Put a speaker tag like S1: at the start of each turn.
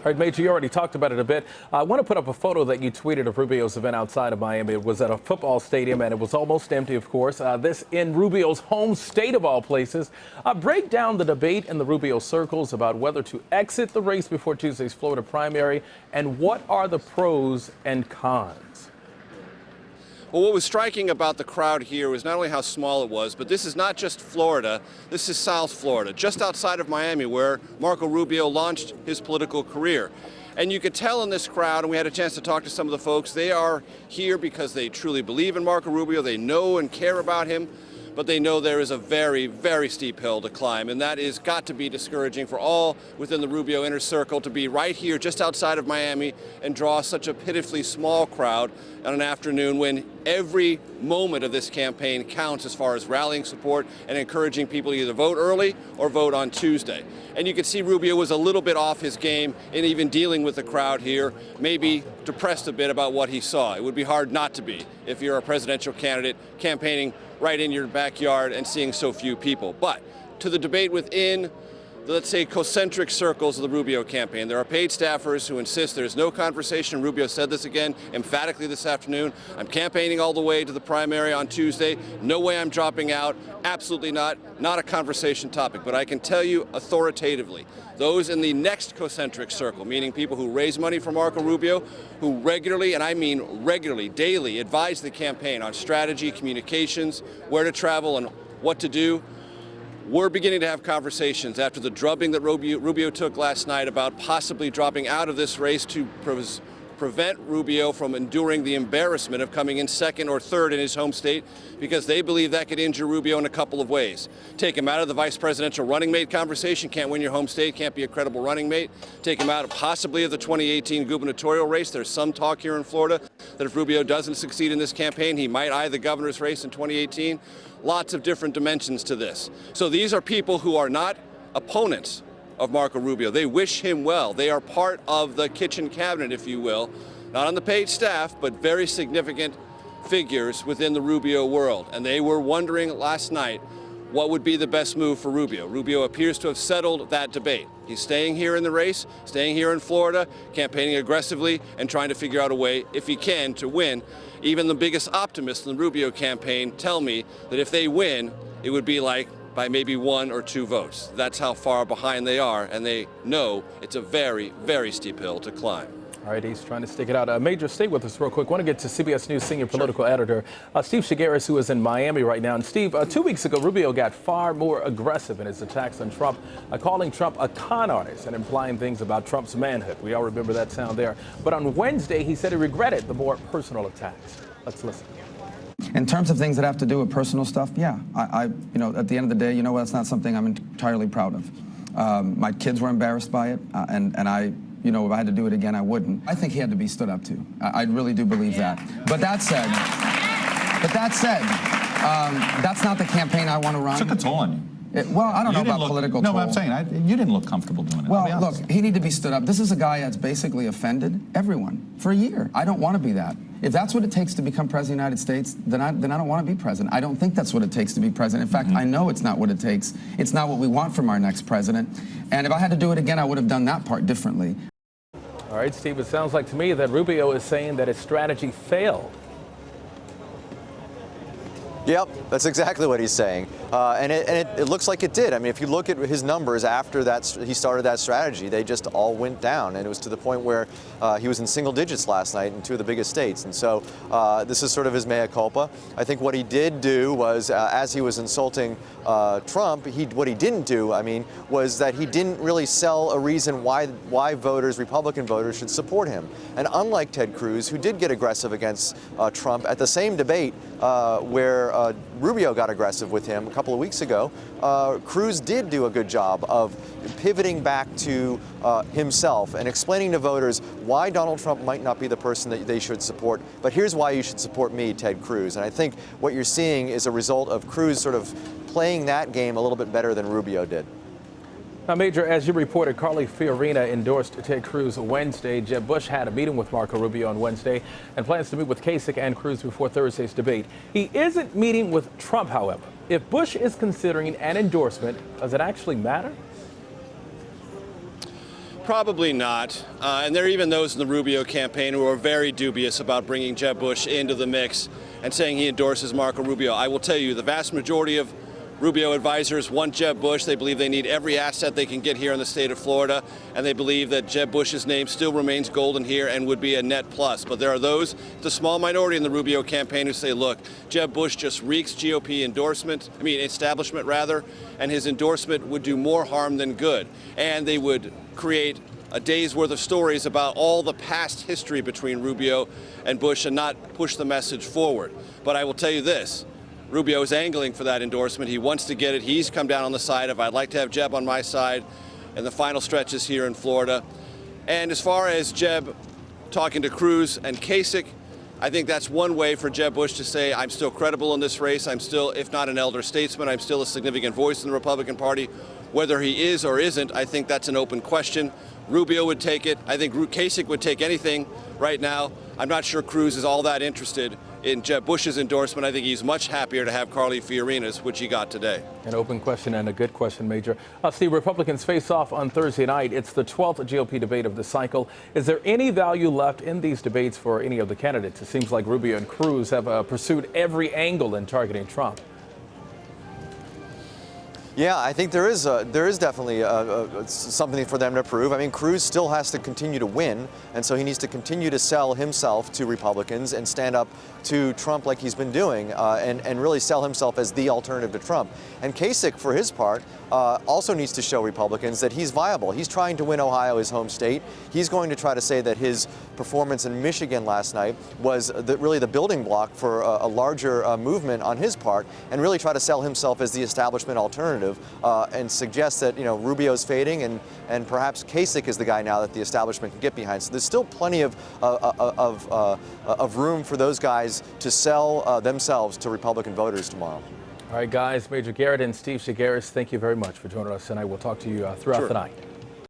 S1: All right, Major, you already talked about it a bit. I want to put up a photo that you tweeted of Rubio's event outside of Miami. It was at a football stadium, and it was almost empty, of course. This in Rubio's home state of all places. Break down the debate in the Rubio circles about whether to exit the race before Tuesday's Florida primary, and what are the pros and cons?
S2: Well, what was striking about the crowd here was not only how small it was, but this is not just Florida, this is South Florida, just outside of Miami, where Marco Rubio launched his political career. And you could tell in this crowd, and we had a chance to talk to some of the folks, they are here because they truly believe in Marco Rubio, they know and care about him, but they know there is a very, very steep hill to climb, and that is got to be discouraging for all within the Rubio inner circle to be right here just outside of Miami and draw such a pitifully small crowd on an afternoon when every moment of this campaign counts as far as rallying support and encouraging people to either vote early or vote on Tuesday. And you could see Rubio was a little bit off his game in even dealing with the crowd here, maybe depressed a bit about what he saw. It would be hard not to be if you're a presidential candidate campaigning right in your backyard and seeing so few people. But to the debate within, let's say, concentric circles of the Rubio campaign, there are paid staffers who insist there's no conversation. Rubio said this again emphatically this afternoon. I'm campaigning all the way to the primary on Tuesday. No way I'm dropping out. Absolutely not. Not a conversation topic. But I can tell you authoritatively, those in the next concentric circle, meaning people who raise money for Marco Rubio, who regularly, and I mean regularly, daily, advise the campaign on strategy, communications, where to travel and what to do, we're beginning to have conversations after the drubbing that Rubio took last night about possibly dropping out of this race to prevent Rubio from enduring the embarrassment of coming in second or third in his home state, because they believe that could injure Rubio in a couple of ways. Take him out of the vice presidential running mate conversation. Can't win your home state, can't be a credible running mate. Take him out possibly of the 2018 gubernatorial race. There's some talk here in Florida that if Rubio doesn't succeed in this campaign, he might eye the governor's race in 2018. Lots of different dimensions to this. So these are people who are not opponents of Marco Rubio. They wish him well. They are part of the kitchen cabinet, if you will, not on the paid staff, but very significant figures within the Rubio world. And they were wondering last night what would be the best move for Rubio. Rubio appears to have settled that debate. He's staying here in the race, staying here in Florida, campaigning aggressively, and trying to figure out a way, if he can, to win. Even the biggest optimists in the Rubio campaign tell me that if they win, it would be like by maybe 1 or 2 votes. That's how far behind they are, and they know it's a very, very steep hill to climb.
S1: All right, he's trying to stick it out. Major, stay with us real quick. I want to get to CBS News senior political editor Steve Chaggaris, who is in Miami right now. And Steve, 2 weeks ago, Rubio got far more aggressive in his attacks on Trump, calling Trump a con artist and implying things about Trump's manhood. We all remember that sound there. But on Wednesday, he said he regretted the more personal attacks. Let's listen.
S3: In terms of things that have to do with personal stuff, yeah, you know, at the end of the day, you know, that's not something I'm entirely proud of. My kids were embarrassed by it, and I, you know, if I had to do it again, I wouldn't. I think he had to be stood up to. I really do believe that. But that said, that's not the campaign I want to run.
S4: Took a toll on you.
S3: Well, I don't know about political toll.
S4: No, I'm saying, you didn't look comfortable doing it.
S3: Well, look, he needed to be stood up. This is a guy that's basically offended everyone for a year. I don't want to be that. If that's what it takes to become president of the United States, then I don't want to be president. I don't think that's what it takes to be president. In fact, I know it's not what it takes. It's not what we want from our next president. And if I had to do it again, I would have done that part differently.
S1: All right, Steve, it sounds like to me that Rubio is saying that his strategy failed.
S5: Yep, that's exactly what he's saying. And it looks like it did. I mean, if you look at his numbers after that, he started that strategy, they just all went down. And it was to the point where he was in single digits last night in 2 of the biggest states. And so this is sort of his mea culpa. I think what he did do was, as he was insulting Trump, what he didn't do, I mean, was that he didn't really sell a reason why voters, Republican voters, should support him. And unlike Ted Cruz, who did get aggressive against Trump at the same debate where Rubio got aggressive with him a couple of weeks ago, Cruz did do a good job of pivoting back to himself and explaining to voters why Donald Trump might not be the person that they should support, but here's why you should support me, Ted Cruz. And I think what you're seeing is a result of Cruz sort of playing that game a little bit better than Rubio did.
S1: Now, Major, as you reported, Carly Fiorina endorsed Ted Cruz Wednesday. Jeb Bush had a meeting with Marco Rubio on Wednesday and plans to meet with Kasich and Cruz before Thursday's debate. He isn't meeting with Trump, however. If Bush is considering an endorsement, does it actually matter?
S2: Probably not. And there are even those in the Rubio campaign who are very dubious about bringing Jeb Bush into the mix and saying he endorses Marco Rubio. I will tell you, the vast majority of Rubio advisors want Jeb Bush. They believe they need every asset they can get here in the state of Florida, and they believe that Jeb Bush's name still remains golden here and would be a net plus. But there are those, the small minority in the Rubio campaign, who say, look, Jeb Bush just reeks GOP establishment rather, and his endorsement would do more harm than good. And they would create a day's worth of stories about all the past history between Rubio and Bush and not push the message forward. But I will tell you this. Rubio is angling for that endorsement. He wants to get it. He's come down on the side of, I'd like to have Jeb on my side in the final stretches here in Florida. And as far as Jeb talking to Cruz and Kasich, I think that's one way for Jeb Bush to say, I'm still credible in this race. I'm still, if not an elder statesman, I'm still a significant voice in the Republican Party. Whether he is or isn't, I think that's an open question. Rubio would take it. I think Kasich would take anything right now. I'm not sure Cruz is all that interested in Jeb Bush's endorsement. I think he's much happier to have Carly Fiorina's, which he got today.
S1: An open question and a good question, Major. Steve, Republicans face off on Thursday night. It's the 12th GOP debate of the cycle. Is there any value left in these debates for any of the candidates? It seems like Rubio and Cruz have pursued every angle in targeting Trump.
S5: Yeah, I think there is definitely something for them to prove. I mean, Cruz still has to continue to win, and so he needs to continue to sell himself to Republicans and stand up to Trump like he's been doing, and really sell himself as the alternative to Trump. And Kasich, for his part, also needs to show Republicans that he's viable. He's trying to win Ohio, his home state. He's going to try to say that his performance in Michigan last night was really the building block for a larger movement on his part, and really try to sell himself as the establishment alternative, and suggest that Rubio's fading, and perhaps Kasich is the guy now that the establishment can get behind. So there's still plenty of room for those guys to sell themselves to Republican voters tomorrow.
S1: All right, guys, Major Garrett and Steve Chaggaris, thank you very much for joining us tonight. We'll talk to you throughout the night.